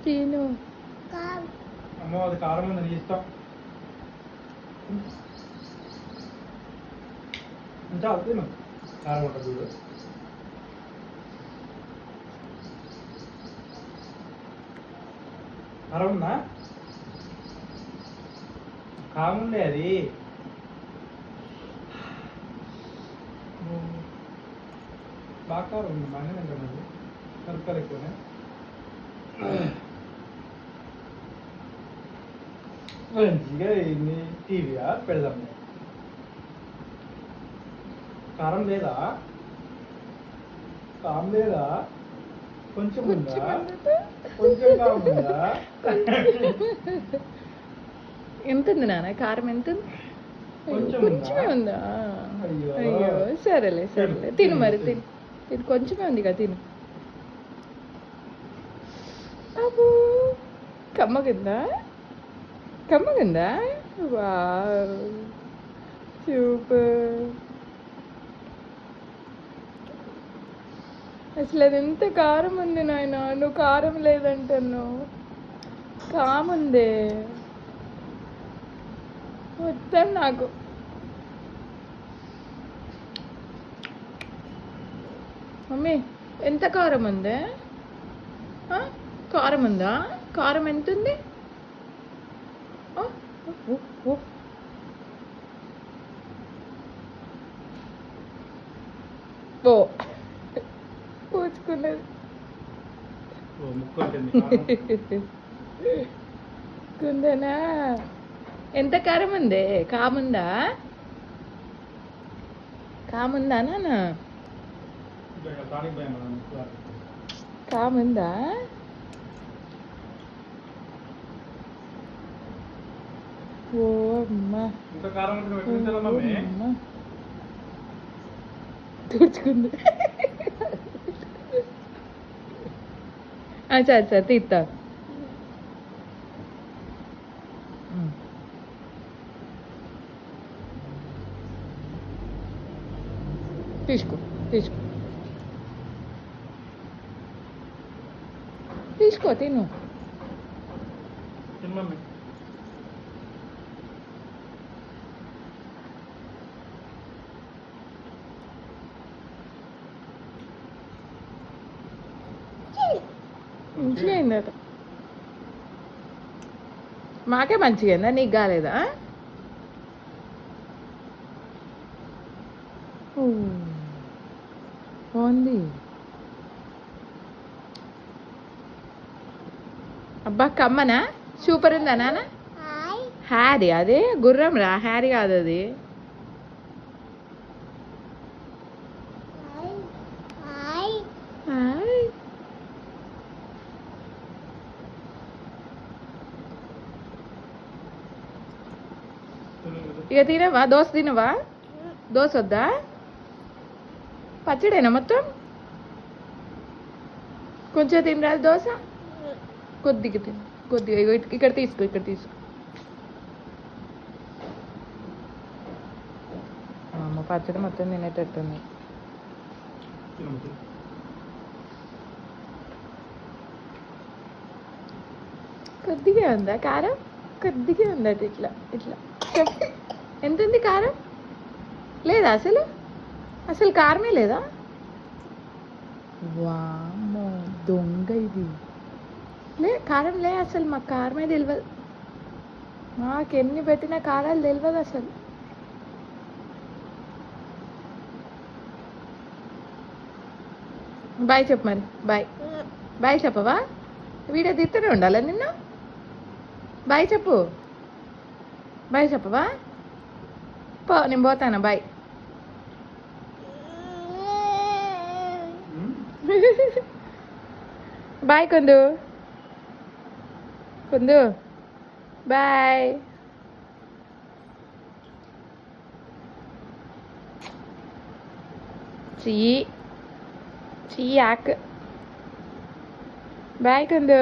తిను. అమ్మో అది కారం ఉంది, నీ ఇష్టం. చాలు తిను. కారం ఉంటుంది చూడు. కారం ఉందా? కారం ఉండే అది. బాగా కారం ఉంది, బాగానే తింటాను. కలుపుకారు ఎక్కువనే. మంచిగా ఇన్ని టీవీయా పెడదాం. కారం లేదా? కారం లేదా? కొంచెం ఉందా? కొంచెం కారం ఉందా? ఎంత ఉంది నాన్న? కారం ఎంత ఉంది? కొంచెమే ఉందా? అయ్యో సరేలే సరేలే, తిను మరి, తిను తిను. కొంచెమే ఉంది కదా, తిను. అబ్బో కమ్మగుందా? కమ్మగుందా? Wow super. అసలు అది ఎంత కారం ఉంది నాయన. నువ్వు కారం లేదంటున్నావు. కాముందే మొత్తం నాకు. మమ్మీ ఎంత కారం ఉందే? కారం ఉందా? కారం ఎంత ఉంది? ఓ పూచుకున్నది. కుందనా ఎంత కారం ఉంది? కాముందా? కాముందా నాన్న? కాముందా? ఓ అమ్మా తుడుచుకుంది. సరే సరే తీస్తా. తీసుకో తీసుకో తీసుకో, తిను. మంచిగా అయిందట. మాకే మంచిగా అయిందా? నీకు కాలేదా? బాగుంది. అబ్బా కమ్మనా? సూపర్ ఉందా నాన్న? హ్యారీ అదే గుర్రం రా, హ్యారీ కాదు అది. ఇక తినవా? దోశ తినవా? దోశ వద్దా? పచ్చడేనా మొత్తం? కొంచెం తినరాదు దోశ? కొద్దిగా తిను, కొద్దిగా. ఇక్కడ తీసుకో, ఇక్కడ తీసుకో. అమ్మ పచ్చడి మొత్తం తినేటట్టుంది. కొద్దిగా ఉందా కారం? కొద్దిగా ఉందట. ఇట్లా ఇట్లా ఎంత ఉంది కారం? లేదా అసలు? అసలు కారమే లేదా? వామ్మో దొంగ ఇది. లే కారం లే అసలు. మాకు కారమే తెలియదు. మాకు ఎన్ని పెట్టినా కారాలు తెలియదు అసలు. బాయ్ చెప్పు మరి. బాయ్ బాయ్ చెప్పవా? వీడియో తీస్తూనే ఉండాలా నిన్ను? బాయ్ చెప్పు. బాయ్ చెప్పవా? పో, నేను పోతాను. Bye. Bye Kundu. Kundu bye. చీ యాక్. బాయ్ కుందు.